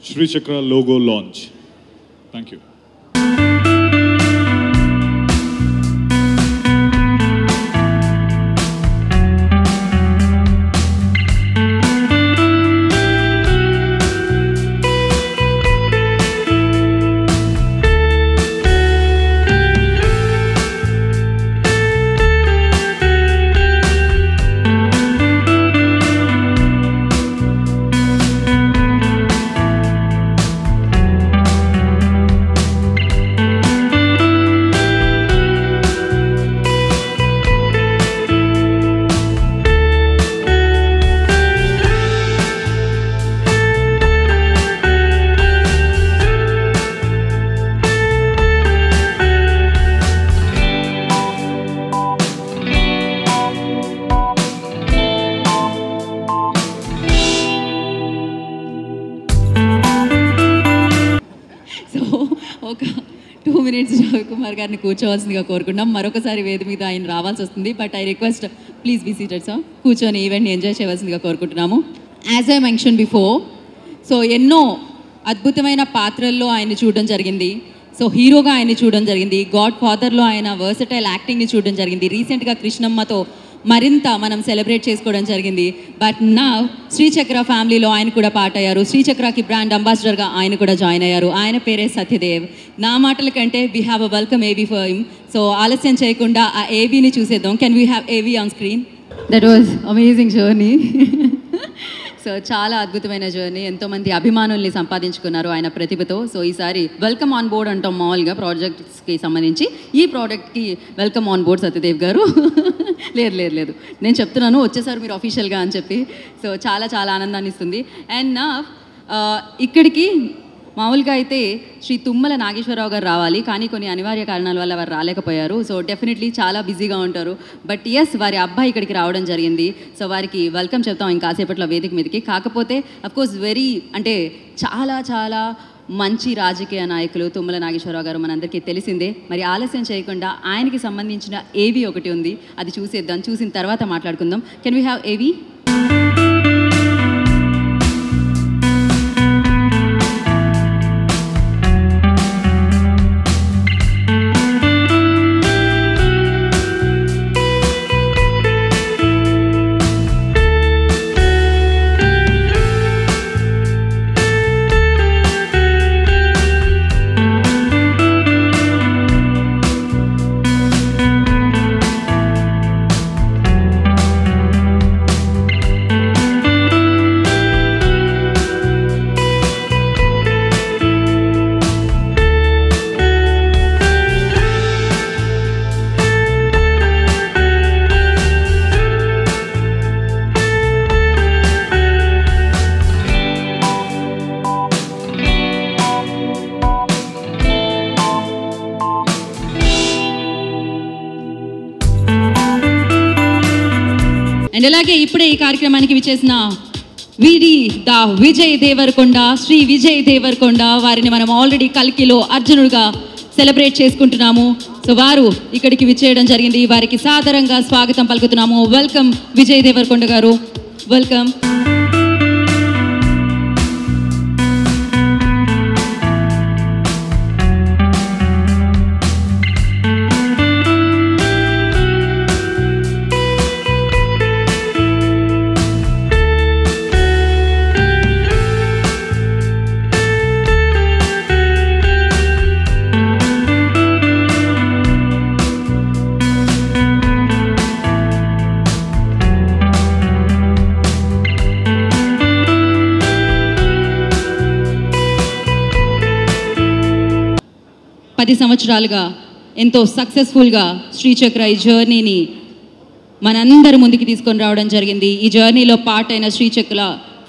Sri Chakra logo launch. Thank you. ఒక 2 minutes Ravikumar గారిని కూర్చోవాల్సిందిగా కోరుకున్నాం. మరొకసారి వేది మీద ఆయన రావాల్సి వస్తుంది. But I request please be seated sir. కూర్చొని ఈవెంట్ని ఎంజాయ్ చేయవలసిందిగా కోరుకుంటున్నాము. As I mention before, so ఎన్నో అద్భుతమైన పాత్రల్లో ఆయన చూడడం జరిగింది. సో హీరోగా ఆయన చూడడం జరిగింది. గాడ్ ఫాదర్లో ఆయన వర్సటైల్ యాక్టింగ్ని చూడడం జరిగింది. రీసెంట్గా కృష్ణమ్మతో మరింత మనం సెలబ్రేట్ చేసుకోవడం జరిగింది. బట్ నా శ్రీచక్ర ఫ్యామిలీలో ఆయన కూడా పార్ట్ అయ్యారు. శ్రీచక్రకి బ్రాండ్ అంబాసిడర్గా ఆయన కూడా జాయిన్ అయ్యారు. ఆయన పేరే సత్యదేవ్. నా మాటల కంటే వీ హ్యావ్ అ వెల్కమ్ ఏవీ ఫర్ హిమ్. సో ఆలస్యం చేయకుండా ఆ ఏవీని చూసేద్దాం. కెన్ వీ హ్యావ్ ఏవీ on screen? That was amazing journey. So చాలా అద్భుతమైన జర్నీ. ఎంతోమంది అభిమానుల్ని సంపాదించుకున్నారు ఆయన ప్రతిభతో. సో ఈసారి వెల్కమ్ ఆన్ బోర్డ్ అంటాం మామూలుగా ప్రాజెక్ట్స్కి సంబంధించి. ఈ ప్రాజెక్ట్కి వెల్కమ్ ఆన్ బోర్డ్ సత్యదేవ్ గారు. లేదు నేను చెప్తున్నాను వచ్చేసారు మీరు అఫీషియల్గా అని చెప్పి. సో చాలా చాలా ఆనందాన్ని ఇస్తుంది. అండ్ ఇక్కడికి మామూలుగా అయితే శ్రీ తుమ్మల నాగేశ్వరరావు గారు రావాలి, కానీ కొన్ని అనివార్య కారణాల వల్ల వారు రాలేకపోయారు. సో డెఫినెట్లీ చాలా బిజీగా ఉంటారు. బట్ ఎస్, వారి అబ్బాయి ఇక్కడికి రావడం జరిగింది. సో వారికి వెల్కమ్ చెప్తాం ఇంకాసేపట్లో వేదిక మీదకి. కాకపోతే అఫ్కోర్స్ అంటే చాలా చాలా మంచి రాజకీయ నాయకులు తుమ్మల నాగేశ్వరరావు గారు మనందరికీ తెలిసిందే. మరి ఆలస్యం చేయకుండా ఆయనకి సంబంధించిన ఏవీ ఒకటి ఉంది, అది చూసేద్దాం. చూసిన తర్వాత మాట్లాడుకుందాం. కెన్ వీ హ్యావ్ ఏవీ? అండ్ అలాగే ఇప్పుడే ఈ కార్యక్రమానికి విచ్చేసిన విజయ్ దేవరకొండ, శ్రీ విజయ్ దేవరకొండ వారిని మనం ఆల్రెడీ కల్కిలో అర్జునుడిగా సెలబ్రేట్ చేసుకుంటున్నాము. సో వారు ఇక్కడికి విచ్చేయడం జరిగింది. వారికి సాదరంగా స్వాగతం పలుకుతున్నాము. వెల్కమ్ విజయ్ దేవరకొండ గారు, వెల్కమ్. పది సంవత్సరాలుగా ఎంతో సక్సెస్ఫుల్గా శ్రీచక్ర ఈ జర్నీని మనందరి ముందుకి తీసుకొని రావడం జరిగింది. ఈ జర్నీలో పార్ట్ అయిన శ్రీచక్ర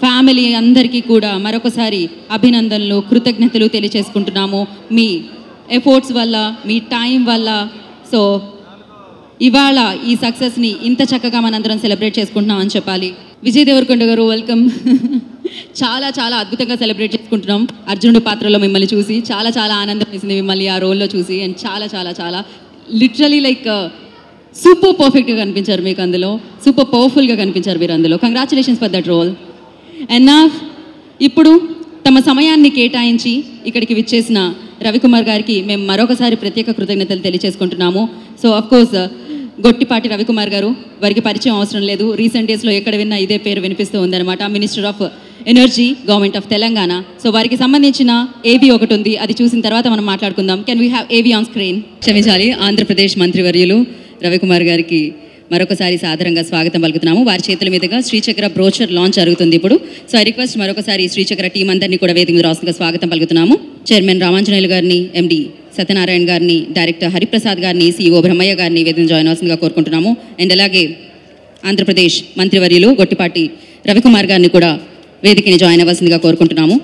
ఫ్యామిలీ అందరికీ కూడా మరొకసారి అభినందనలు, కృతజ్ఞతలు తెలియచేసుకుంటున్నాము. మీ ఎఫర్ట్స్ వల్ల, మీ టైం వల్ల. సో ఇవాళ ఈ సక్సెస్ని ఇంత చక్కగా మనందరం సెలబ్రేట్ చేసుకుంటున్నాం అని చెప్పాలి. విజయ్ దేవరకొండ గారు, వెల్కమ్. చాలా చాలా అద్భుతంగా సెలబ్రేట్ చేసుకుంటున్నాం. అర్జునుడి పాత్రలో మిమ్మల్ని చూసి చాలా చాలా ఆనందం వేసింది మిమ్మల్ని ఆ రోల్లో చూసి. అండ్ చాలా చాలా చాలా లిటరలీ లైక్ సూపర్ పర్ఫెక్ట్గా కనిపించారు మీకు అందులో, సూపర్ పవర్ఫుల్గా కనిపించారు మీరు అందులో. Congratulations for that role. And నా ఇప్పుడు తమ సమయాన్ని కేటాయించి ఇక్కడికి విచ్చేసిన రవికుమార్ గారికి మేము మరొకసారి ప్రత్యేక కృతజ్ఞతలు తెలియజేసుకుంటున్నాము. సో అఫ్కోర్స్ గొట్టిపాటి రవికుమార్ గారు, వారికి పరిచయం అవసరం లేదు. రీసెంట్ డేస్లో ఎక్కడ విన్నా ఇదే పేరు వినిపిస్తూ ఉందన్నమాట. Minister of energy, government of Telangana. So వారికి సంబంధించిన ఏబీ ఒకటి ఉంది, అది చూసిన తర్వాత మనం మాట్లాడుకుందాం. Can we have AB on screen? క్షమించాలి, ఆంధ్రప్రదేశ్ మంత్రివర్యులు రవికుమార్ గారికి మరొకసారి సాదరంగా స్వాగతం పలుకుతున్నాము. వారి చేతుల మీదుగా శ్రీచక్ర బ్రోచర్ లాంచ్ జరుగుతుంది ఇప్పుడు. సో ఐ రిక్వెస్ట్ మరొకసారి శ్రీచక్ర టీం అందరినీ కూడా వేదిక మీద రాష్ట్రంగా స్వాగతం పలుకుతున్నాము. చైర్మన్ రామాంజనేయులు గారిని, ఎండి సత్యనారాయణ గారిని, డైరెక్టర్ హరిప్రసాద్ గారిని, CEO బ్రహ్మయ్య గారిని వేదిక జాయిన్ అవ్వాల్సిందిగా కోరుకుంటున్నాము. అండ్ అలాగే ఆంధ్రప్రదేశ్ మంత్రివర్యులు గొట్టిపాటి రవికుమార్ గారిని కూడా వేదికని జాయిన్ అవ్వాల్సిందిగా కోరుకుంటున్నాము.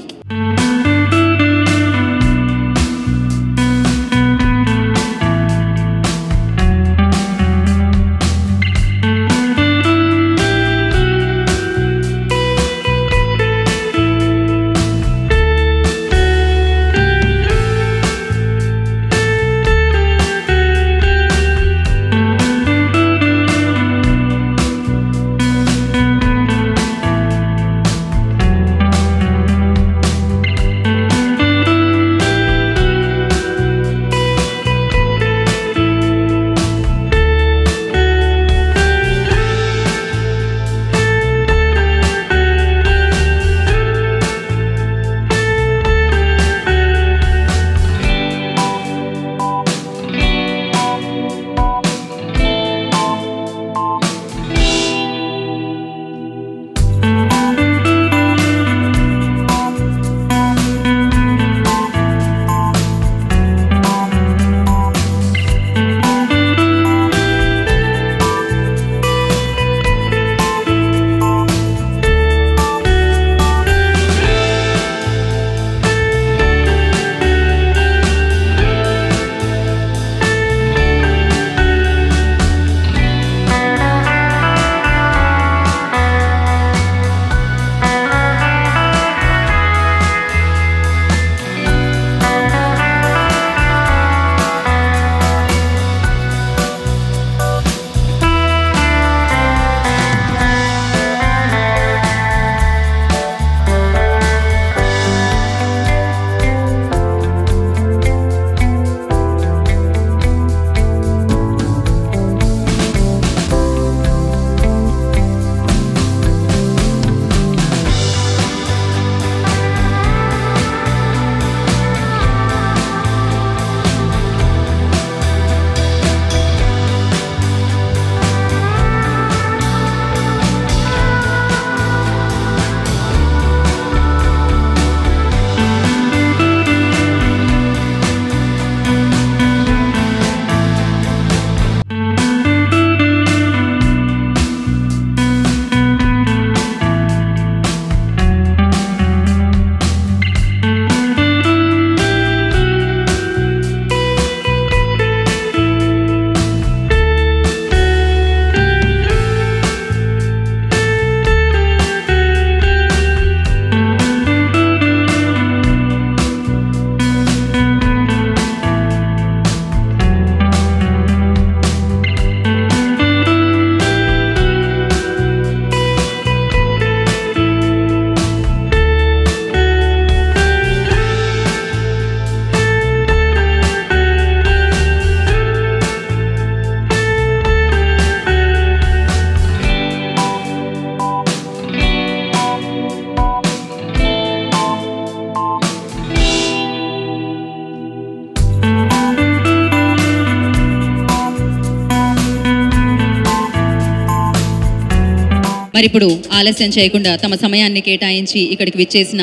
మరి ఇప్పుడు ఆలస్యం చేయకుండా తమ సమయాన్ని కేటాయించి ఇక్కడికి విచ్చేసిన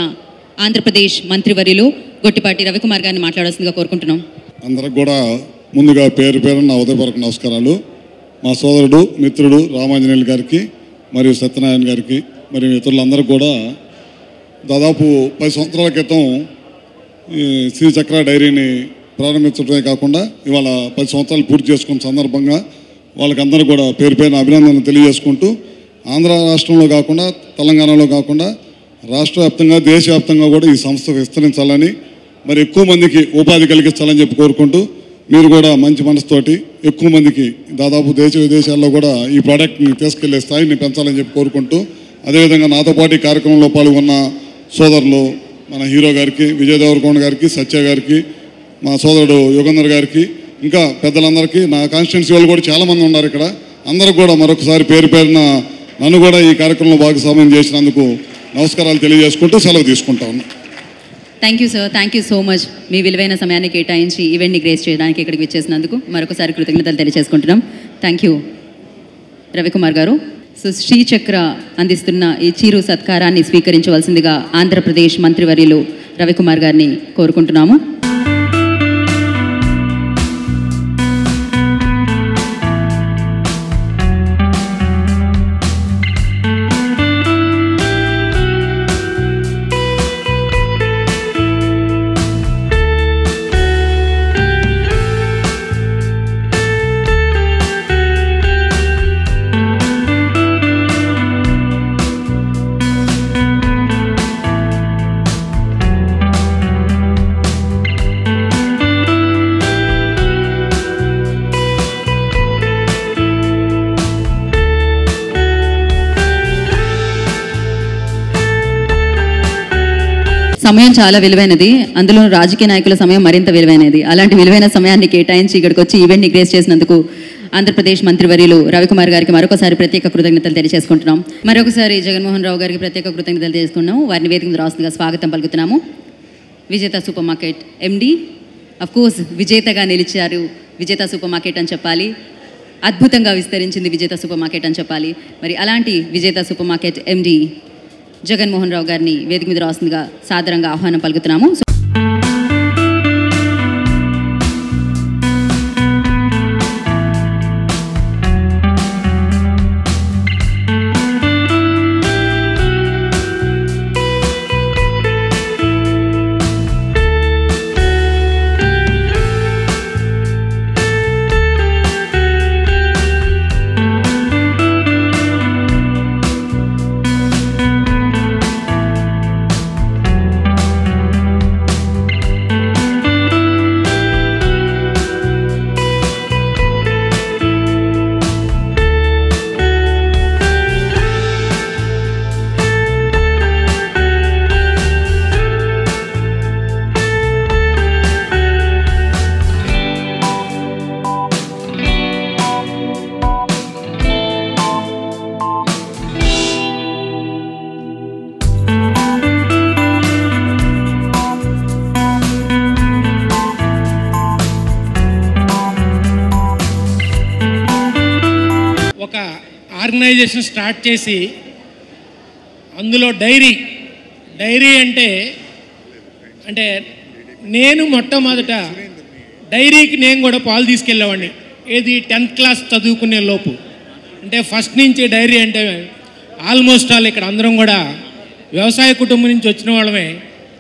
ఆంధ్రప్రదేశ్ మంత్రివర్యులు గొట్టిపాటి రవికుమార్ గారిని మాట్లాడాల్సిందిగా కోరుకుంటున్నాం. అందరికి కూడా ముందుగా పేరు నా ఉదయపూర్వక నమస్కారాలు. మా సోదరుడు మిత్రుడు రామాంజనేయులు గారికి మరియు సత్యనారాయణ గారికి మరియు ఇతరులందరూ కూడా దాదాపు 10 సంవత్సరాల క్రితం శ్రీచక్ర డైరీని ప్రారంభించడమే కాకుండా ఇవాళ 10 సంవత్సరాలు పూర్తి చేసుకున్న సందర్భంగా వాళ్ళకందరూ కూడా పేరు అభినందనలు తెలియజేసుకుంటూ ఆంధ్ర రాష్ట్రంలో కాకుండా తెలంగాణలో కాకుండా రాష్ట్ర వ్యాప్తంగా దేశవ్యాప్తంగా కూడా ఈ సంస్థ విస్తరించాలని మరి ఎక్కువ మందికి ఉపాధి కలిగించాలని చెప్పి కోరుకుంటూ మీరు కూడా మంచి మనసుతోటి ఎక్కువ మందికి దాదాపు దేశ విదేశాల్లో కూడా ఈ ప్రోడక్ట్ని తీసుకెళ్లే స్థాయిని పెంచాలని చెప్పి కోరుకుంటూ అదేవిధంగా నాతో పాటు ఈ కార్యక్రమంలో పాల్గొన్న సోదరులు మన హీరో గారికి, విజయ్ దేవరకొండ గారికి, సత్య గారికి, మా సోదరుడు యుగంధర్ గారికి, ఇంకా పెద్దలందరికీ, నా కాన్స్టిట్యున్సీ వాళ్ళు కూడా చాలామంది ఉన్నారు ఇక్కడ. అందరికి కూడా మరొకసారి పేరు పేరున నన్ను కూడా ఈ కార్యక్రమంలో భాగస్వామ్యం చేసినందుకు నమస్కారాలు తెలియజేసుకుంటూ సెలవు తీసుకుంటా ఉన్నా. Thank you sir, thank you so much. మీ విలువైన సమయాన్ని కేటాయించి ఈవెంట్ని గ్రేస్ చేయడానికి ఇక్కడికి విచ్చేసినందుకు మరొకసారి కృతజ్ఞతలు తెలియజేసుకుంటున్నాం. థ్యాంక్ యూ రవికుమార్ గారు. సో శ్రీచక్ర అందిస్తున్న ఈ చిరు సత్కారాన్ని స్వీకరించవలసిందిగా ఆంధ్రప్రదేశ్ మంత్రివర్యులు రవికుమార్ గారిని కోరుకుంటున్నాము. సమయం చాలా విలువైనది, అందులో రాజకీయ నాయకుల సమయం మరింత విలువైనది. అలాంటి విలువైన సమయాన్ని కేటాయించి ఇక్కడికి వచ్చి ఈవెంట్ని గ్రేస్ చేసినందుకు ఆంధ్రప్రదేశ్ మంత్రివర్యులు రవికుమార్ గారికి మరొకసారి ప్రత్యేక కృతజ్ఞతలు తెలియజేసుకుంటున్నాం. మరొకసారి జగన్మోహన్ రావు గారికి ప్రత్యేక కృతజ్ఞతలు తెలుసుకున్నాము. వారిని వేదిక మీద రాస్తుందిగా స్వాగతం పలుకుతున్నాము. విజేత సూపర్ మార్కెట్ ఎండి, అఫ్కోర్స్ విజేతగా నిలిచారు. విజేత సూపర్ మార్కెట్ అని చెప్పాలి, అద్భుతంగా విస్తరించింది విజేత సూపర్ మార్కెట్ అని చెప్పాలి. మరి అలాంటి విజేత సూపర్ మార్కెట్ ఎండి జగన్మోహన్ రావు గారిని వేదిక మీద రాస్తుందిగా సాదరంగా ఆహ్వానం పలుకుతున్నాము. ఒక ఆర్గనైజేషన్ స్టార్ట్ చేసి అందులో డైరీ అంటే నేను మొట్టమొదట డైరీకి నేను కూడా పాలు తీసుకెళ్ళేవాడిని. ఏది 10th క్లాస్ చదువుకునే లోపు. అంటే ఫస్ట్ నుంచి డైరీ అంటే ఆల్మోస్ట్ ఆల్ ఇక్కడ అందరం కూడా వ్యవసాయ కుటుంబం నుంచి వచ్చిన వాళ్ళమే.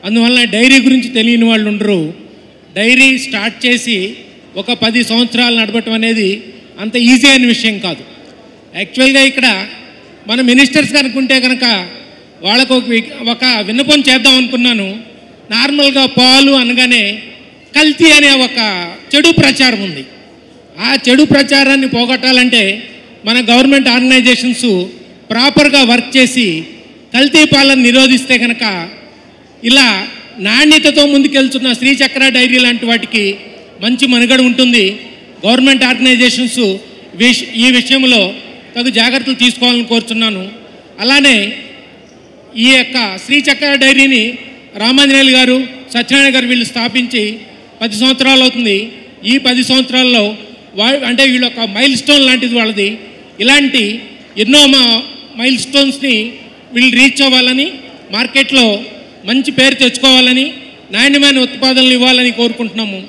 అందువల్ల డైరీ గురించి తెలియని వాళ్ళు ఉండరు. డైరీ స్టార్ట్ చేసి ఒక 10 సంవత్సరాలు నడపటం అనేది అంత ఈజీ అయిన విషయం కాదు. యాక్చువల్గా ఇక్కడ మన మినిస్టర్స్ కనుకుంటే కనుక వాళ్ళకు ఒక విన్నపం చేద్దాం అనుకున్నాను. నార్మల్గా పాలు అనగానే కల్తీ అనే ఒక చెడు ప్రచారం ఉంది. ఆ చెడు ప్రచారాన్ని పోగొట్టాలంటే మన గవర్నమెంట్ ఆర్గనైజేషన్స్ ప్రాపర్గా వర్క్ చేసి కల్తీ పాలను నిరోధిస్తే కనుక ఇలా నాణ్యతతో ముందుకెళ్తున్న శ్రీచక్ర డైరీ లాంటి వాటికి మంచి మనుగడ ఉంటుంది. గవర్నమెంట్ ఆర్గనైజేషన్స్ ఈ విషయంలో తగు జాగ్రత్తలు తీసుకోవాలని కోరుతున్నాను. అలానే ఈ యొక్క శ్రీచక్ర డైరీని రామాంజనేయులు గారు, సత్యనారాయణ గారు వీళ్ళు స్థాపించి 10 సంవత్సరాలు అవుతుంది. ఈ 10 సంవత్సరాల్లో అంటే వీళ్ళు ఒక మైల్ స్టోన్ లాంటిది వాళ్ళది. ఇలాంటి ఎన్నో మైల్ స్టోన్స్ని వీళ్ళు రీచ్ అవ్వాలని, మార్కెట్లో మంచి పేరు తెచ్చుకోవాలని, నాణ్యమైన ఉత్పాదనలు ఇవ్వాలని కోరుకుంటున్నాము.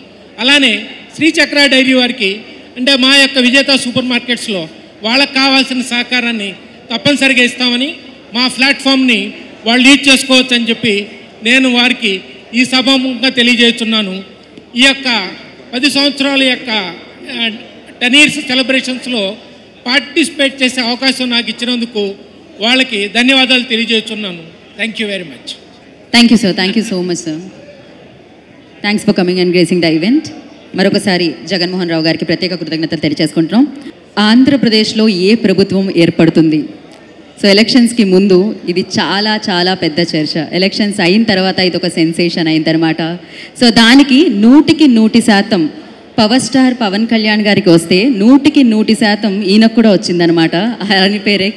అలానే శ్రీచక్ర డైరీ వారికి అంటే మా యొక్క విజేత సూపర్ మార్కెట్స్లో వాళ్ళకు కావాల్సిన సహకారాన్ని తప్పనిసరిగా ఇస్తామని, మా ప్లాట్ఫామ్ని వాళ్ళు యూజ్ చేసుకోవచ్చు అని చెప్పి నేను వారికి ఈ సభాముఖంగా తెలియజేస్తున్నాను. ఈ యొక్క 10 సంవత్సరాల యొక్క 10 years సెలబ్రేషన్స్లో పార్టిసిపేట్ చేసే అవకాశం నాకు ఇచ్చినందుకు వాళ్ళకి ధన్యవాదాలు తెలియజేస్తున్నాను. Thank you very much. Thank you sir, thank you so much sir. Thanks for coming and gracing the event. మరొకసారి జగన్మోహన్ రావు గారికి ప్రత్యేక కృతజ్ఞతలు తెలియజేసుకుంటున్నాం. ఆంధ్రప్రదేశ్లో ఏ ప్రభుత్వం ఏర్పడుతుంది, సో ఎలక్షన్స్కి ముందు ఇది చాలా చాలా పెద్ద చర్చ. ఎలక్షన్స్ అయిన తర్వాత ఇది ఒక సెన్సేషన్ అయిందనమాట. సో దానికి 100% పవర్ స్టార్ పవన్ కళ్యాణ్ గారికి వస్తే 100% ఈయనకు కూడా వచ్చిందనమాట. ఆయన పేరే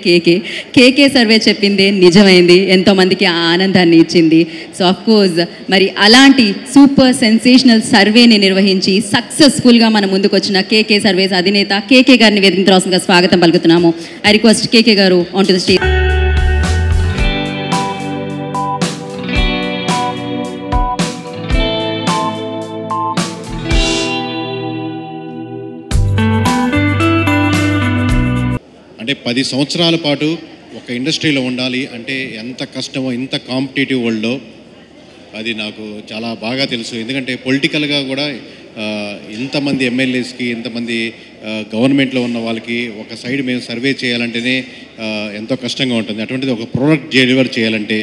కేకే సర్వే చెప్పింది నిజమైంది, ఎంతోమందికి ఆనందాన్ని ఇచ్చింది. సో ఆఫ్కోర్స్ మరి అలాంటి సూపర్ సెన్సేషనల్ సర్వేని నిర్వహించి సక్సెస్ఫుల్గా మన ముందుకు వచ్చిన కేకే సర్వేస్ అధినేత కేకే గారిని వేదిక రాష్ట్రంగా స్వాగతం పలుకుతున్నాము. ఐ రిక్వెస్ట్ కేకే గారు ఆన్ టు ద స్టేజ్. అంటే 10 సంవత్సరాల పాటు ఒక ఇండస్ట్రీలో ఉండాలి అంటే ఎంత కష్టమో, ఇంత కాంపిటేటివ్ వరల్డ్లో అది నాకు చాలా బాగా తెలుసు. ఎందుకంటే పొలిటికల్గా కూడా ఇంతమంది ఎమ్మెల్యేస్కి, ఇంతమంది గవర్నమెంట్లో ఉన్న వాళ్ళకి ఒక సైడ్ మేము సర్వే చేయాలంటేనే ఎంతో కష్టంగా ఉంటుంది. అటువంటిది ఒక ప్రోడక్ట్ డెలివర్ చేయాలంటే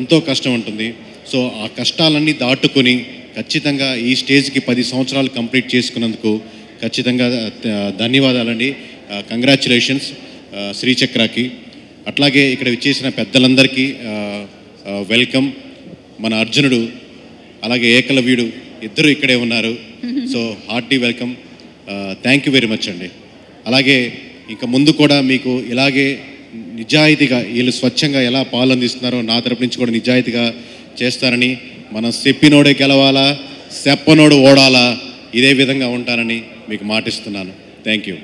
ఎంతో కష్టం ఉంటుంది. సో ఆ కష్టాలన్నీ దాటుకొని ఖచ్చితంగా ఈ స్టేజ్కి 10 సంవత్సరాలు కంప్లీట్ చేసుకున్నందుకు ఖచ్చితంగా ధన్యవాదాలండి. కంగ్రాచ్యులేషన్స్ శ్రీచక్రకి. అట్లాగే ఇక్కడ విచ్చేసిన పెద్దలందరికీ వెల్కమ్. మన అర్జునుడు అలాగే ఏకలవ్యుడు ఇద్దరు ఇక్కడే ఉన్నారు. So hearty welcome. Thank you very much అండి. అలాగే ఇంకా ముందు కూడా మీకు ఇలాగే నిజాయితీగా వీళ్ళు స్వచ్ఛంగా ఎలా పాలు అందిస్తున్నారో నా తరపు నుంచి కూడా నిజాయితీగా చేస్తారని, మనం చెప్పినోడే గెలవాలా, చెప్పనోడు ఓడాలా, ఇదే విధంగా ఉంటానని మీకు మాటిస్తున్నాను. Thank you.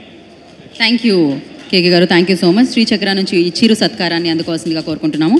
Thank you KK గారు, thank you so much. Srichakra నుంచి ఈ చిరు సత్కారాన్ని అందుకోవాల్సిందిగా కోరుకుంటున్నాము.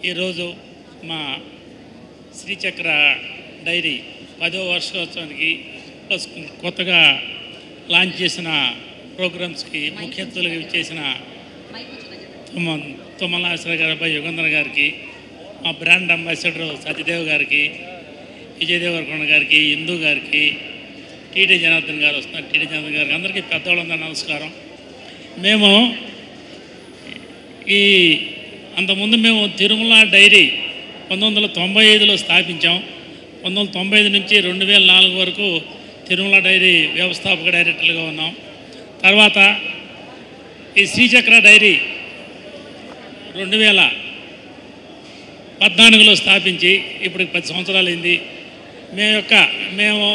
ఈరోజు మా శ్రీచక్ర డైరీ 10వ వార్షికోత్సవానికి ప్లస్ కొత్తగా లాంచ్ చేసిన ప్రోగ్రామ్స్కి ముఖ్య అతిథులుగా చేసిన తుమ్మల నాగేశ్వర గారి అబ్బాయి యుగంధర్ గారికి, మా బ్రాండ్ అంబాసిడర్ సత్యదేవ్ గారికి, విజయ్ దేవరకొండ గారికి, ఇందు గారికి, టీటీ జనార్దన్ గారు వస్తున్నారు, టీటీ జనార్దన్ గారికి, అందరికీ పెద్దవాళ్ళందరూ నమస్కారం. మేము అంతకుముందు మేము తిరుమల డైరీ 1995లో స్థాపించాం. 1995 నుంచి 2004 వరకు తిరుమల డైరీ వ్యవస్థాపక డైరెక్టర్లుగా ఉన్నాం. తర్వాత ఈ శ్రీచక్ర డైరీ 2014లో స్థాపించి ఇప్పటికి 10 సంవత్సరాలు అయింది. మేము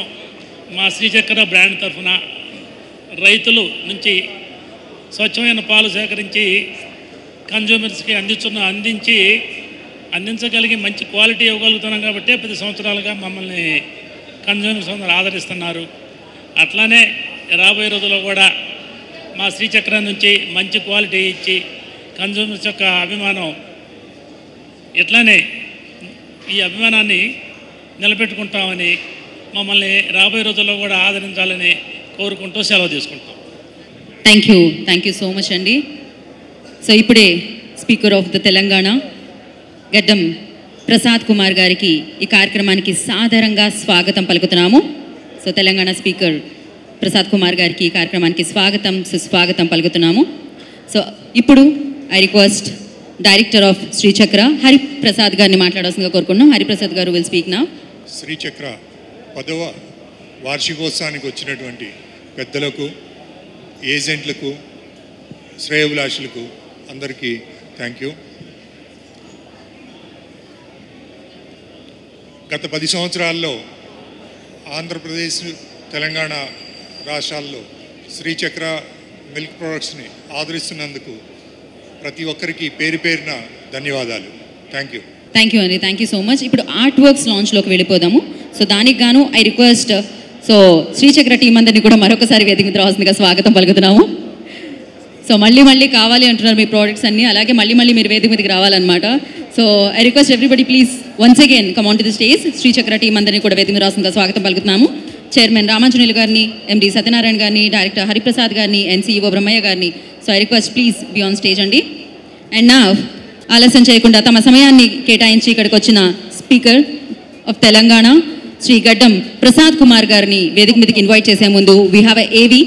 మా శ్రీచక్ర బ్రాండ్ తరఫున రైతులు నుంచి స్వచ్ఛమైన పాలు సేకరించి కన్జ్యూమర్స్కి అందించగలిగి మంచి క్వాలిటీ ఇవ్వగలుగుతున్నాం కాబట్టి 10 సంవత్సరాలుగా మమ్మల్ని కన్జ్యూమర్స్ అందరూ ఆదరిస్తున్నారు. అట్లానే రాబోయే రోజుల్లో కూడా మా శ్రీచక్ర నుంచి మంచి క్వాలిటీ ఇచ్చి కన్జ్యూమర్స్ యొక్క అభిమానం ఇట్లానే ఈ అభిమానాన్ని నిలబెట్టుకుంటామని, మమ్మల్ని రాబోయే రోజుల్లో కూడా ఆదరించాలని కోరుకుంటూ సెలవు తీసుకుంటాం. థ్యాంక్ యూ సో మచ్ అండి. సో ఇప్పుడే స్పీకర్ ఆఫ్ ద తెలంగాణ గడ్డం ప్రసాద్ కుమార్ గారికి ఈ కార్యక్రమానికి సాదరంగా స్వాగతం పలుకుతున్నాము. సో తెలంగాణ స్పీకర్ ప్రసాద్ కుమార్ గారికి ఈ కార్యక్రమానికి సుస్వాగతం పలుకుతున్నాము. సో ఇప్పుడు ఐ రిక్వెస్ట్ డైరెక్టర్ ఆఫ్ శ్రీచక్ర హరిప్రసాద్ గారిని మాట్లాడాల్సిందిగా కోరుకున్నాం. హరిప్రసాద్ గారు విల్ స్పీక్ నౌ. శ్రీచక్ర 10వ వార్షికోత్సవానికి వచ్చినటువంటి పెద్దలకు, ఏజెంట్లకు, శ్రేయోభిలాషులకు అందరికీ థ్యాంక్ యూ. గత 10 సంవత్సరాల్లో ఆంధ్రప్రదేశ్, తెలంగాణ రాష్ట్రాల్లో శ్రీచక్ర మిల్క్ ప్రొడక్ట్స్ని ఆదరిస్తున్నందుకు ప్రతి ఒక్కరికి పేరు పేరున ధన్యవాదాలు. థ్యాంక్ యూ అండి. Thank you so much. ఇప్పుడు ఆర్ట్ వర్క్స్ లాంచ్లోకి వెళ్ళిపోదాము. సో దానికి గాను ఐ రిక్వెస్ట్ శ్రీచక్ర టీం అందరినీ కూడా మరొకసారి వేదిక మీద రావాల్సిందిగా స్వాగతం పలుకుతున్నాము. సో మళ్ళీ కావాలి అంటున్నారు మీ ప్రోడక్ట్స్ అన్నీ, అలాగే మళ్ళీ మీరు వేదిక మీదకి రావాలన్నమాట. So I request everybody please once again come on to the stage. Sri Chakra team అందరినీ కూడా వేదిక మీద రాష్ట్రంగా స్వాగతం పలుకుతున్నాము. చైర్మన్ రామాంజనేయులు గారిని, ఎండి సత్యనారాయణ గారిని, డైరెక్టర్ హరిప్రసాద్ గారిని, ఎన్సీఈఓ బ్రహ్మయ్య గారిని. So I request please be on stage అండి. అండ్ నా ఆలస్యం చేయకుండా తమ సమయాన్ని కేటాయించి ఇక్కడికి వచ్చిన స్పీకర్ ఆఫ్ తెలంగాణ శ్రీ గడ్డం ప్రసాద్ కుమార్ గారిని వేదిక మీదకి ఇన్వైట్ చేసే ముందు వీ హ్యావ్ ఏవి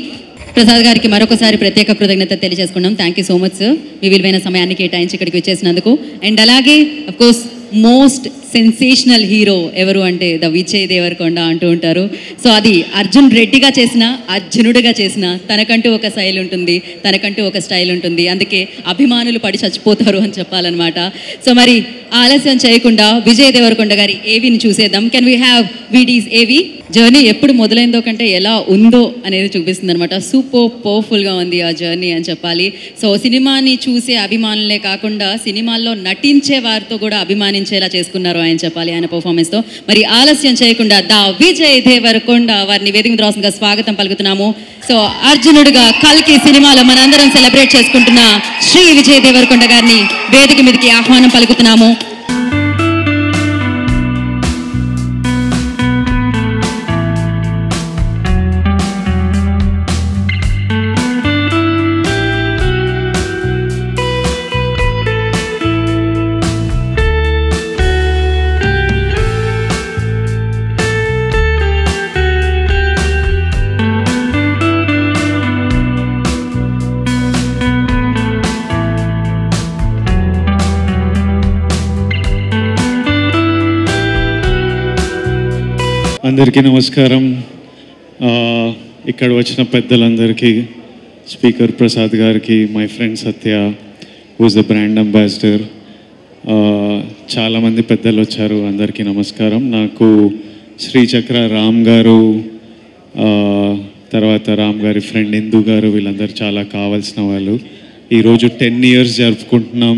ప్రసాద్ గారికి మరొకసారి ప్రత్యేక కృతజ్ఞత తెలియజేసుకున్నాం. Thank you so much sir, మీ విలువైన సమయాన్ని కేటాయించి ఇక్కడికి వచ్చేసినందుకు. అండ్ అలాగే అఫ్కోర్స్ మోస్ట్ సెన్సేషనల్ హీరో ఎవరు అంటే ద విజయ్ దేవరకొండ అంటూ ఉంటారు. సో అది అర్జున్ రెడ్డిగా చేసిన, అర్జునుడిగా చేసిన తనకంటూ ఒక స్టైల్ ఉంటుంది, తనకంటూ ఒక స్టైల్ ఉంటుంది. అందుకే అభిమానులు పడి చచ్చిపోతారు అని చెప్పాలన్నమాట. సో మరి ఆలస్యం చేయకుండా విజయ్ దేవరకొండ గారి ఏవిని చూసేద్దాం. కెన్ వీ హ్యావ్ వీడీస్ ఏవి? జర్నీ ఎప్పుడు మొదలైందో కంటే ఎలా ఉందో అనేది చూపిస్తుంది అనమాట. సూపర్ పవర్ఫుల్గా ఉంది ఆ జర్నీ అని చెప్పాలి. సో సినిమాని చూసే అభిమానులే కాకుండా సినిమాల్లో నటించే వారితో కూడా అభిమానించేలా చేసుకున్నారు ఆయన చెప్పాలి ఆయన పర్ఫార్మెన్స్తో. మరి ఆలస్యం చేయకుండా ద విజయ్ దేవరకొండ వారిని వేదిక రాసుగా స్వాగతం పలుకుతున్నాము. సో అర్జునుడిగా కల్కి సినిమాలో మనందరం సెలబ్రేట్ చేసుకుంటున్న శ్రీ విజయ్ దేవరకొండ గారిని వేదిక మీదకి ఆహ్వానం పలుకుతున్నాము. అందరికీ నమస్కారం. ఇక్కడ వచ్చిన పెద్దలందరికీ, స్పీకర్ ప్రసాద్ గారికి, my friend Satya who's the brand ambassador, చాలామంది పెద్దలు వచ్చారు, అందరికీ నమస్కారం. నాకు శ్రీచక్ర రామ్ గారు, తర్వాత రామ్ గారి ఫ్రెండ్ ఇందు గారు, వీళ్ళందరూ చాలా కావాల్సిన వాళ్ళు. ఈరోజు 10 years జరుపుకుంటున్నాం,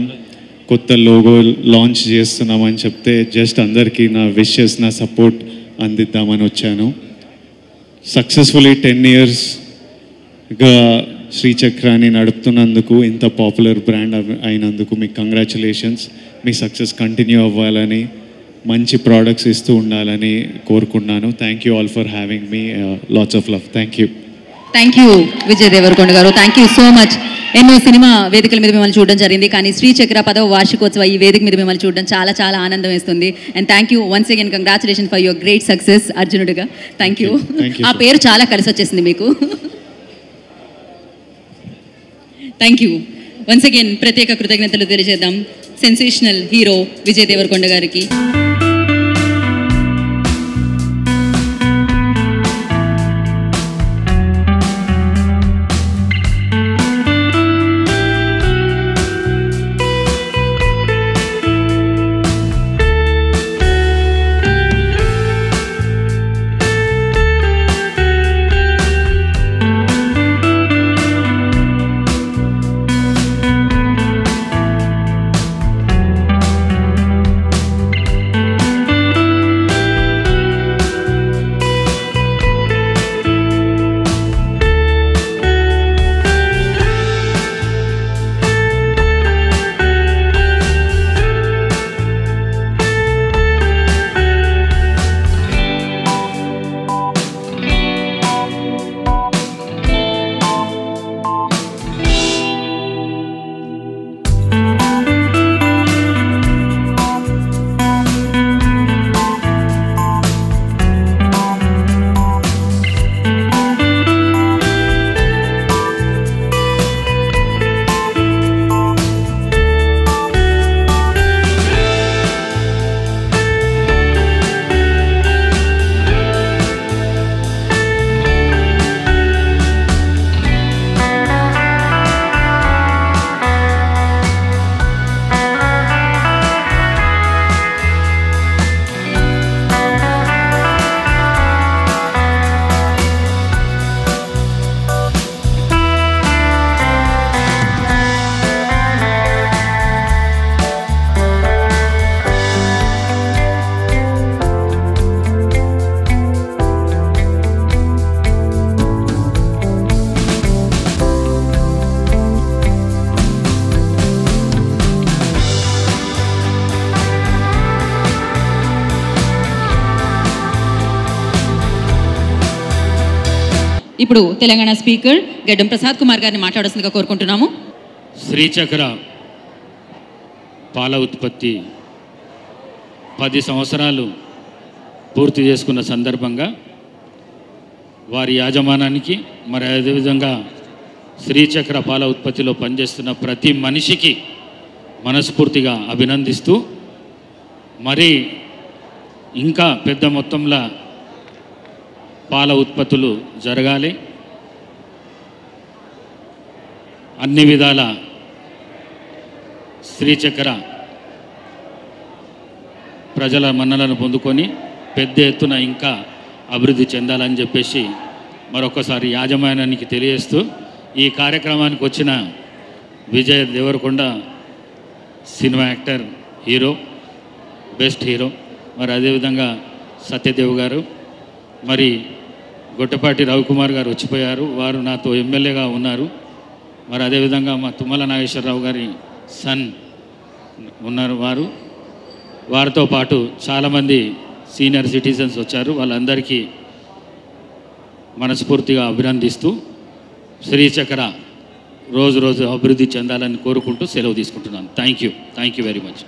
కొత్త లోగో లాంచ్ చేస్తున్నామని చెప్తే జస్ట్ అందరికీ నా విషెస్, నా సపోర్ట్ అందిద్దామని వచ్చాను. సక్సెస్ఫుల్లీ 10 yearsగా శ్రీచక్రాన్ని నడుపుతున్నందుకు, ఇంత పాపులర్ బ్రాండ్ అయినందుకు మీకు కంగ్రాచులేషన్స్. మీ సక్సెస్ కంటిన్యూ అవ్వాలని, మంచి ప్రోడక్ట్స్ ఇస్తూ ఉండాలని కోరుకున్నాను. Thank you all for having me. Lots of love. Thank you. Thank you Vijay Deverakonda garu, thank you so much. ఎన్నో సినిమా వేదికల మీద మిమ్మల్ని చూడడం జరిగింది, కానీ శ్రీచక్ర 10వ వార్షికోత్సవ ఈ వేదిక మీద మిమ్మల్ని చూడడం చాలా చాలా ఆనందం వేస్తుంది. And thank you once again, congratulation for your great success అర్జునుడిగా. Thank you. ఆ పేరు చాలా కలిసి వచ్చేసింది మీకు. Thank you once again. ప్రత్యేక కృతజ్ఞతలు తెలియజేద్దాం సెన్సేషనల్ హీరో విజయ్ దేవరకొండ గారికి. ఇప్పుడు తెలంగాణ స్పీకర్ గడ్డం ప్రసాద్ కుమార్ గారిని మాట్లాడాల్సిందిగా కోరుకుంటున్నాము. శ్రీచక్ర పాల ఉత్పత్తి 10 సంవత్సరాలు పూర్తి చేసుకున్న సందర్భంగా వారి యాజమానానికి మరి అదేవిధంగా శ్రీచక్ర పాల ఉత్పత్తిలో పనిచేస్తున్న ప్రతి మనిషికి మనస్ఫూర్తిగా అభినందిస్తూ మరి ఇంకా పెద్ద మొత్తంలో పాల ఉత్పత్తులు జరగాలి, అన్ని విధాల శ్రీచక్ర ప్రజల మన్నలను పొందుకొని పెద్ద ఎత్తున ఇంకా అభివృద్ధి చెందాలని చెప్పేసి మరొకసారి యాజమాన్యానికి తెలియజేస్తూ ఈ కార్యక్రమానికి వచ్చిన Vijay Deverakonda cinema actor, hero, best hero, మరి అదేవిధంగా సత్యదేవ్ గారు, మరి గొట్టపాటి రవికుమార్ గారు వచ్చిపోయారు, వారు నాతో ఎమ్మెల్యేగా ఉన్నారు. మరి అదేవిధంగా మా తుమ్మల నాగేశ్వరరావు గారి సన్ ఉన్నారు, వారితో పాటు చాలామంది సీనియర్ సిటిజన్స్ వచ్చారు. వాళ్ళందరికీ మనస్ఫూర్తిగా అభినందిస్తూ శ్రీచక్ర రోజు రోజు అభివృద్ధి చెందాలని కోరుకుంటూ సెలవు తీసుకుంటున్నాను. Thank you very much.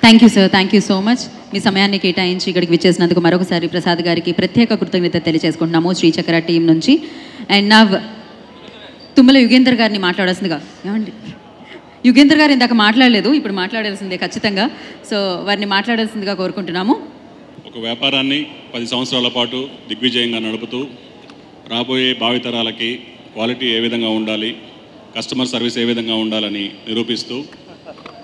Thank you sir, thank you so much. మీ సమయాన్ని కేటాయించి ఇక్కడికి విచ్చేసినందుకు మరొకసారి ప్రసాద్ గారికి ప్రత్యేక కృతజ్ఞత తెలియజేసుకుంటున్నాము శ్రీచక్ర టీం నుంచి. అండ్ నా తుమ్మల యుగేందర్ గారిని మాట్లాడాల్సిందిగా. ఏమండి, యుగేందర్ గారు ఇందాక మాట్లాడలేదు, ఇప్పుడు మాట్లాడాల్సిందే ఖచ్చితంగా. సో వారిని మాట్లాడాల్సిందిగా కోరుకుంటున్నాము. ఒక వ్యాపారాన్ని 10 సంవత్సరాల పాటు దిగ్విజయంగా నడుపుతూ రాబోయే భావితరాలకి క్వాలిటీ ఏ విధంగా ఉండాలి, కస్టమర్ సర్వీస్ ఏ విధంగా ఉండాలని నిరూపిస్తూ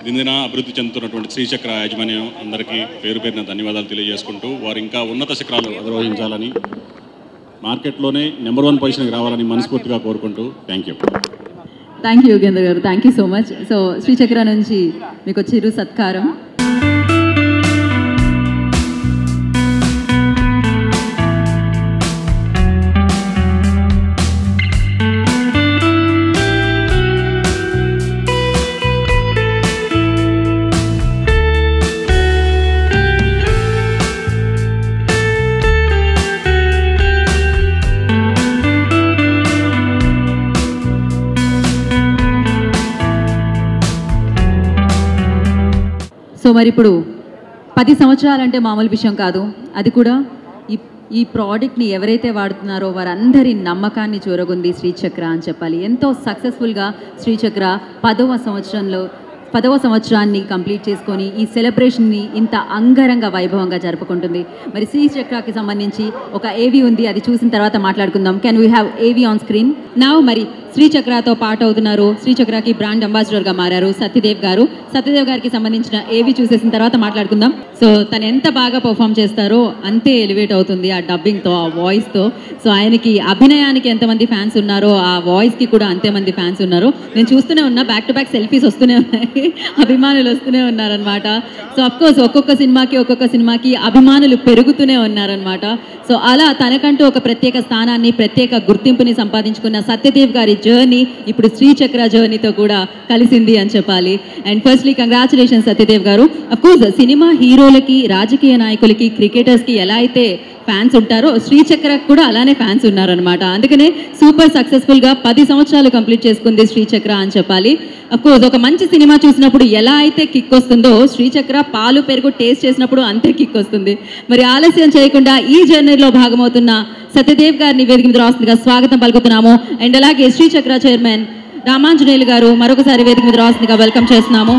దినదిన అభివృద్ధి చెందుతున్నటువంటి శ్రీచక్ర యాజమాన్యం అందరికీ పేరు పేరున ధన్యవాదాలు తెలియజేసుకుంటూ వారు ఇంకా ఉన్నత శిఖరాలు అధిరోహించాలని, మార్కెట్లోనే నెంబర్ 1 పొజిషన్కి రావాలని మనస్ఫూర్తిగా కోరుకుంటూ థ్యాంక్ యూ యుగేందర్ గారు, thank you so much. So Srichakra నుంచి మీకు చిరు సత్కారం. సో మరి ఇప్పుడు 10 సంవత్సరాలంటే మామూలు విషయం కాదు. అది కూడా ఈ ప్రోడక్ట్ని ఎవరైతే వాడుతున్నారో వారందరి నమ్మకాన్ని చూరగొంది శ్రీచక్ర అని చెప్పాలి. ఎంతో సక్సెస్ఫుల్గా శ్రీచక్ర 10వ సంవత్సరాన్ని కంప్లీట్ చేసుకొని ఈ సెలబ్రేషన్ని ఇంత అంగరంగ వైభవంగా జరుపుకుంటుంది. మరి శ్రీచక్రకి సంబంధించి ఒక ఏవీ ఉంది, అది చూసిన తర్వాత మాట్లాడుకుందాం. కెన్ వీ హ్యావ్ ఏవీ ఆన్ స్క్రీన్ నౌ? మరి శ్రీచక్రతో పాటు అవుతున్నారు, శ్రీచక్రకి బ్రాండ్ అంబాసిడర్గా మారారు సత్యదేవ్ గారు. సత్యదేవ్ గారికి సంబంధించిన ఏవీ చూసేసిన తర్వాత మాట్లాడుకుందాం. సో తను ఎంత బాగా పర్ఫామ్ చేస్తారో అంతే ఎలివేట్ అవుతుంది ఆ డబ్బింగ్తో, ఆ వాయిస్తో. సో ఆయనకి అభినయానికి ఎంతమంది ఫ్యాన్స్ ఉన్నారో ఆ వాయిస్కి కూడా అంతేమంది ఫ్యాన్స్ ఉన్నారు. నేను చూస్తూనే ఉన్నా, బ్యాక్ టు బ్యాక్ సెల్ఫీస్ వస్తూనే ఉన్నాయి, అభిమానులు వస్తూనే ఉన్నారనమాట. సో అఫ్కోర్స్ ఒక్కొక్క సినిమాకి అభిమానులు పెరుగుతూనే ఉన్నారనమాట. సో అలా తనకంటూ ఒక ప్రత్యేక స్థానాన్ని, ప్రత్యేక గుర్తింపుని సంపాదించుకున్న సత్యదేవ్ గారి జర్నీ ఇప్పుడు శ్రీచక్ర జర్నీతో కూడా కలిసింది అని చెప్పాలి. అండ్ ఫస్ట్లీ కంగ్రాచులేషన్స్ సత్యదేవ్ గారు. అఫ్కోర్స్ సినిమా హీరోలకి, రాజకీయ నాయకులకి, క్రికెటర్స్కి ఎలా అయితే ఫ్యాన్స్ ఉంటారో శ్రీచక్రకు కూడా అలానే ఫ్యాన్స్ ఉన్నారనమాట. అందుకనే సూపర్ సక్సెస్ఫుల్గా 10 సంవత్సరాలు కంప్లీట్ చేసుకుంది శ్రీచక్ర అని చెప్పాలి. అఫ్కోర్స్ ఒక మంచి సినిమా చూసినప్పుడు ఎలా అయితే కిక్ వస్తుందో శ్రీచక్ర పాలు పెరుగు టేస్ట్ చేసినప్పుడు అంతే కిక్ వస్తుంది. మరి ఆలస్యం చేయకుండా ఈ జర్నీలో భాగమవుతున్న సత్యదేవ్ గారిని వేదిక మీద రాస్తుందిగా స్వాగతం పలుకుతున్నాము. అండ్ అలాగే శ్రీచక్ర చైర్మన్ రామాంజనేయులు గారు మరొకసారి వేదిక మీద రాస్తుందిగా వెల్కమ్ చేస్తున్నాము.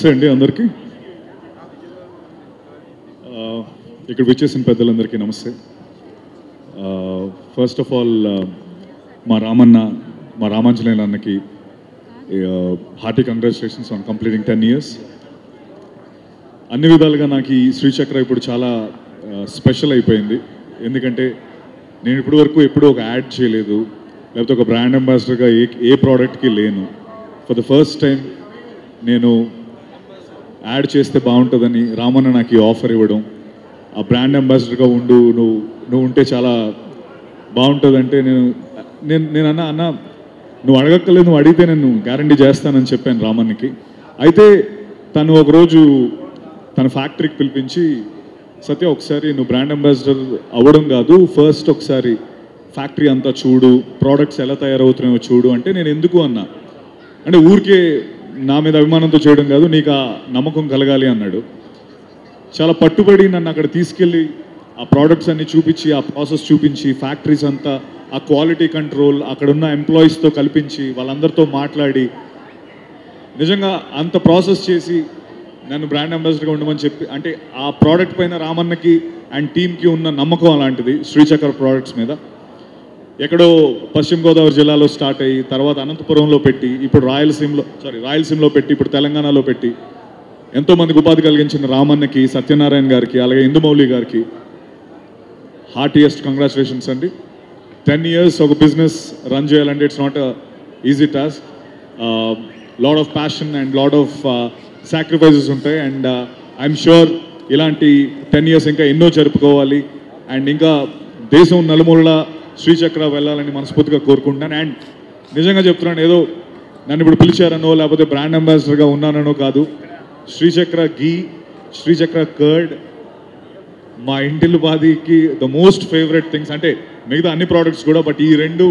నమస్తే అండి అందరికీ. ఇక్కడ విచ్చేసిన పెద్దలందరికీ నమస్తే. ఫస్ట్ ఆఫ్ ఆల్ మా రామాంజనేయులు అన్నకి hearty congratulations on completing 10 years. అన్ని విధాలుగా నాకు ఈ శ్రీచక్ర ఇప్పుడు చాలా స్పెషల్ అయిపోయింది. ఎందుకంటే నేను ఇప్పటి వరకు ఎప్పుడూ ఒక యాడ్ చేయలేదు, లేకపోతే ఒక బ్రాండ్ అంబాసిడర్గా ఏ ప్రోడక్ట్కి లేను. ఫర్ ద ఫస్ట్ టైం నేను యాడ్ చేస్తే బాగుంటుందని రామన్న నాకు ఈ ఆఫర్ ఇవ్వడం, ఆ బ్రాండ్ అంబాసిడర్గా నువ్వు ఉంటే చాలా బాగుంటుందంటే నేను అన్న నువ్వు అడగక్కర్లేదు, నువ్వు అడిగితే నేను గ్యారంటీ చేస్తానని చెప్పాను రామన్నకి. అయితే తను ఒకరోజు తన ఫ్యాక్టరీకి పిలిపించి, సత్య ఒకసారి నువ్వు బ్రాండ్ అంబాసిడర్ అవ్వడం కాదు, ఫస్ట్ ఒకసారి ఫ్యాక్టరీ అంతా చూడు, ప్రోడక్ట్స్ ఎలా తయారవుతున్నాయో చూడు అంటే నేను ఎందుకు అన్నా. అంటే ఊరికే నా మీద అభిమానంతో చేయడం కాదు, నీకు ఆ నమ్మకం కలగాలి అన్నాడు. చాలా పట్టుబడి నన్ను అక్కడ తీసుకెళ్ళి ఆ ప్రోడక్ట్స్ అన్ని చూపించి, ఆ ప్రాసెస్ చూపించి, ఫ్యాక్టరీస్ అంతా, ఆ క్వాలిటీ కంట్రోల్, అక్కడున్న ఎంప్లాయీస్తో కల్పించి, వాళ్ళందరితో మాట్లాడి, నిజంగా అంత ప్రాసెస్ చేసి నన్ను బ్రాండ్ అంబాసిడర్గా ఉండమని చెప్పి, అంటే ఆ ప్రోడక్ట్ పైన రామన్నకి అండ్ టీమ్కి ఉన్న నమ్మకం అలాంటిది శ్రీచక్ర ప్రోడక్ట్స్ మీద. ఎక్కడో పశ్చిమ గోదావరి జిల్లాలో స్టార్ట్ అయ్యి, తర్వాత అనంతపురంలో పెట్టి, ఇప్పుడు రాయలసీమలో పెట్టి, ఇప్పుడు తెలంగాణలో పెట్టి ఎంతోమందికి ఉపాధి కలిగించిన రామన్నకి, సత్యనారాయణ గారికి, అలాగే ఇందుమౌళి గారికి హార్టియెస్ట్ కంగ్రాచులేషన్స్ అండి. 10 years ఒక బిజినెస్ రన్ చేయాలంటే it's not easy task. Lot of passion and lot of sacrifices ఉంటాయి. అండ్ ఐఎమ్ షూర్ ఇలాంటి 10 years ఇంకా ఎన్నో జరుపుకోవాలి. అండ్ ఇంకా దేశం నలుమూలలా శ్రీచక్ర వెళ్ళాలని మనస్ఫూర్తిగా కోరుకుంటున్నాను. అండ్ నిజంగా చెప్తున్నాను, ఏదో నన్ను ఇప్పుడు పిలిచారనో లేకపోతే బ్రాండ్ అంబాసిడర్గా ఉన్నానో కాదు. శ్రీచక్ర ఘీ, శ్రీచక్ర కర్డ్ మా ఇంటిల్లు బాదికి ద మోస్ట్ ఫేవరెట్ థింగ్స్. అంటే మిగతా అన్ని ప్రోడక్ట్స్ కూడా, బట్ ఈ రెండు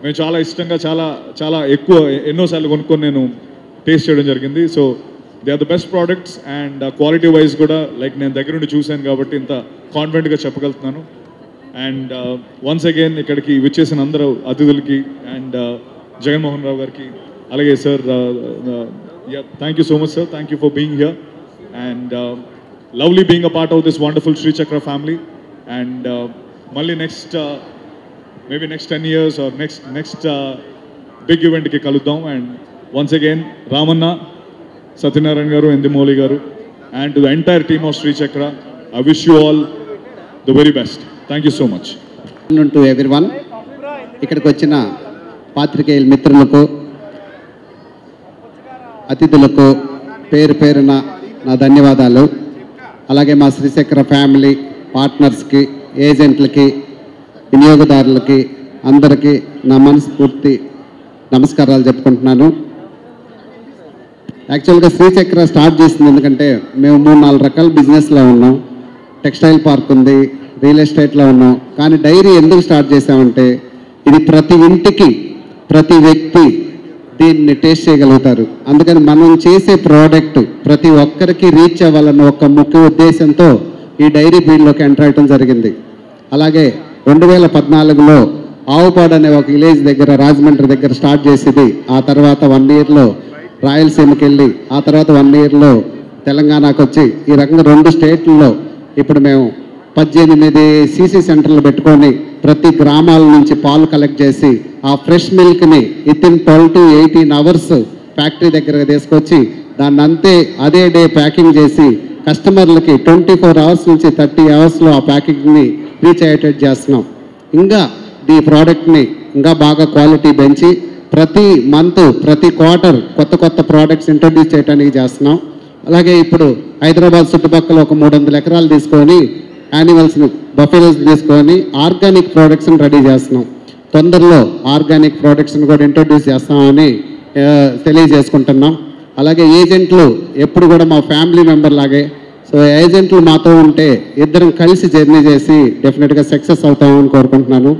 మేము చాలా ఇష్టంగా చాలా ఎక్కువ ఎన్నోసార్లు కొనుక్కొని నేను టేస్ట్ చేయడం జరిగింది. So they are the best products. And quality wise కూడా లైక్ నేను దగ్గరుండి చూశాను కాబట్టి ఇంత కాన్ఫిడెంట్గా చెప్పగలుగుతున్నాను. అండ్ వన్స్ అగైన్ ఇక్కడికి విచ్చేసిన అందరూ అతిథులకి అండ్ జగన్మోహన్ రావు గారికి, అలాగే sir, thank you so much sir, thank you for being here. And lovely being a part of this wonderful Sri Chakra family. And మళ్ళీ maybe next 10 years or next big event ki kaludam. And once again Ramanna, Satyanarayan garu, Indumoli garu, and to the entire team of Sri Chakra, I wish you all the very best. Thank you so much. To everyone, ఇక్కడికి వచ్చిన పాత్రికేయుల మిత్రులకు, అతిథులకు పేరు పేరున నా ధన్యవాదాలు. అలాగే మా శ్రీచక్ర ఫ్యామిలీ పార్ట్నర్స్కి, ఏజెంట్లకి, వినియోగదారులకి అందరికీ నా మనస్ఫూర్తి నమస్కారాలు చెప్పుకుంటున్నాను. యాక్చువల్గా శ్రీచక్ర స్టార్ట్ చేసింది ఎందుకంటే మేము 3-4 రకాల బిజినెస్లో ఉన్నాం. టెక్స్టైల్ పార్క్ ఉంది, రియల్ ఎస్టేట్లో ఉన్నాం. కానీ డైరీ ఎందుకు స్టార్ట్ చేసామంటే ఇది ప్రతి ఇంటికి, ప్రతి వ్యక్తి దీన్ని టేస్ట్ చేయగలుగుతారు. అందుకని మనం చేసే ప్రోడక్ట్ ప్రతి ఒక్కరికి రీచ్ అవ్వాలన్న ఒక ముఖ్య ఉద్దేశంతో ఈ డైరీ ఫీల్డ్లోకి ఎంటర్ అయ్యడం జరిగింది. అలాగే 2014లో ఆవుపాడు అనే ఒక విలేజ్ దగ్గర, రాజమండ్రి దగ్గర స్టార్ట్ చేసేది. ఆ తర్వాత 1 yearలో రాయలసీమకి వెళ్ళి, ఆ తర్వాత 1 yearలో తెలంగాణకు వచ్చి, ఈ రకంగా 2 స్టేట్లలో ఇప్పుడు మేము 18 సీసీ సెంటర్లు పెట్టుకొని ప్రతి గ్రామాల నుంచి పాలు కలెక్ట్ చేసి ఆ ఫ్రెష్ మిల్క్ని వితిన్ 12 to 18 hours ఫ్యాక్టరీ దగ్గరకు తీసుకొచ్చి దాన్ని అంతే అదే డే ప్యాకింగ్ చేసి కస్టమర్లకి 24 hours నుంచి 30 hours ఆ ప్యాకింగ్ని రీచ్ అయ్యేటట్టు చేస్తున్నాం. ఇంకా ఈ ప్రోడక్ట్ని ఇంకా బాగా క్వాలిటీ పెంచి ప్రతి మంత్, ప్రతి క్వార్టర్ కొత్త ప్రోడక్ట్స్ ఇంట్రడ్యూస్ చేయడానికి చేస్తున్నాం. అలాగే ఇప్పుడు హైదరాబాద్ చుట్టుపక్కల ఒక 300 ఎకరాలు తీసుకొని యానిమల్స్ని, బఫెలోస్ తీసుకొని ఆర్గానిక్ ప్రోడక్ట్స్ని రెడీ చేస్తున్నాం. తొందరలో ఆర్గానిక్ ప్రోడక్ట్స్ని కూడా ఇంట్రడ్యూస్ చేస్తామని తెలియజేసుకుంటున్నాం. అలాగే ఏజెంట్లు ఎప్పుడు కూడా మా ఫ్యామిలీ మెంబర్ లాగే. సో ఏజెంట్లు మాతో ఉంటే ఇద్దరం కలిసి జర్నీ చేసి డెఫినెట్గా సక్సెస్ అవుతామని కోరుకుంటున్నాను.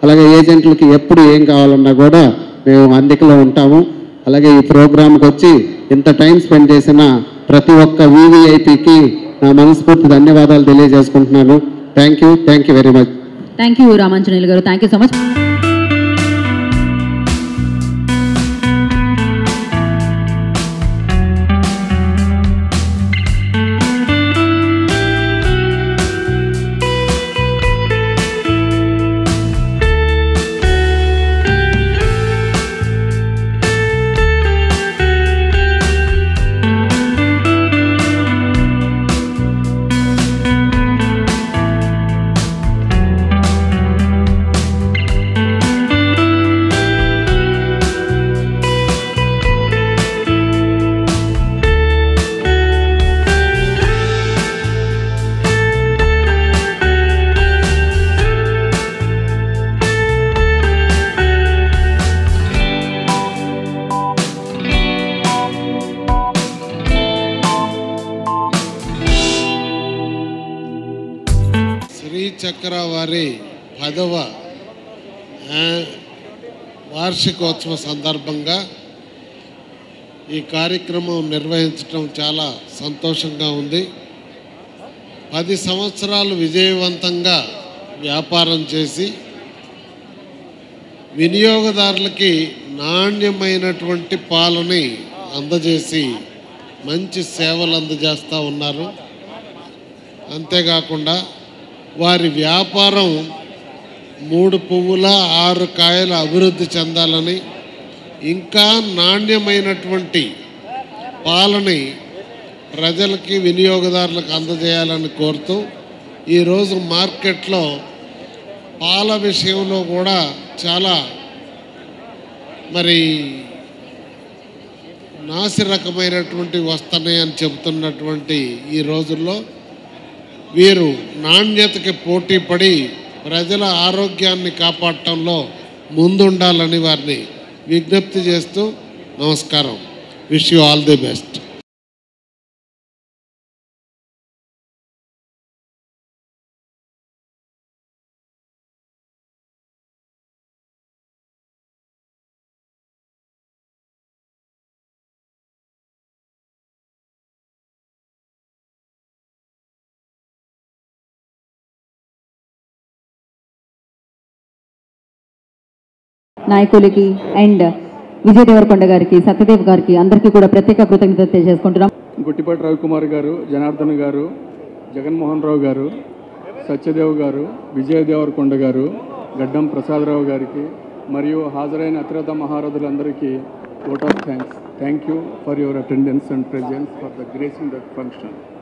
అలాగే ఏజెంట్లకి ఎప్పుడు ఏం కావాలన్నా కూడా మేము అందుకలో ఉంటాము. అలాగే ఈ ప్రోగ్రామ్కి వచ్చి ఇంత టైం స్పెండ్ చేసిన ప్రతి ఒక్క VVIPకి నా మనస్ఫూర్తి ధన్యవాదాలు తెలియజేసుకుంటున్నాను. Thank you very much. Thank you Ramanjaneyulu గారు, థ్యాంక్ యూ సో మచ్. చక్ర వారి 10వ వార్షికోత్సవ సందర్భంగా ఈ కార్యక్రమం నిర్వహించడం చాలా సంతోషంగా ఉంది. 10 సంవత్సరాలు విజయవంతంగా వ్యాపారం చేసి వినియోగదారులకి నాణ్యమైనటువంటి పాలని అందజేసి మంచి సేవలు అందజేస్తూ ఉన్నారు. అంతేకాకుండా వారి వ్యాపారం 3 పువ్వుల 6 కాయల అభివృద్ధి చెందాలని, ఇంకా నాణ్యమైనటువంటి పాలని ప్రజలకి వినియోగదారులకు అందజేయాలని కోరుతూ ఈరోజు మార్కెట్లో పాల విషయంలో కూడా చాలా నాసి రకమైనటువంటి వస్తున్నాయని చెబుతున్నటువంటి ఈ రోజుల్లో వీరు నాణ్యతకి పోటీ పడి ప్రజల ఆరోగ్యాన్ని కాపాడటంలో ముందుండాలని వారిని విజ్ఞప్తి చేస్తూ నమస్కారం. Wish you all the best. నాయకులకి అండ్ విజయ్ దేవరకొండ గారికి, సత్యదేవ్ గారికి అందరికీ కూడా ప్రత్యేక కృతజ్ఞత తెలియజేసుకుంటున్నాం. గుట్టిపాటి రవికుమార్ గారు, జనార్దన్ గారు, జగన్మోహన్ రావు గారు, సత్యదేవ్ గారు, విజయ్ దేవరకొండ గారు, గడ్డం ప్రసాదరావు గారికి మరియు హాజరైన అతిరథ మహారథులందరికీ vote of thanks. Thank you for your attendance and presence for the gracing that function.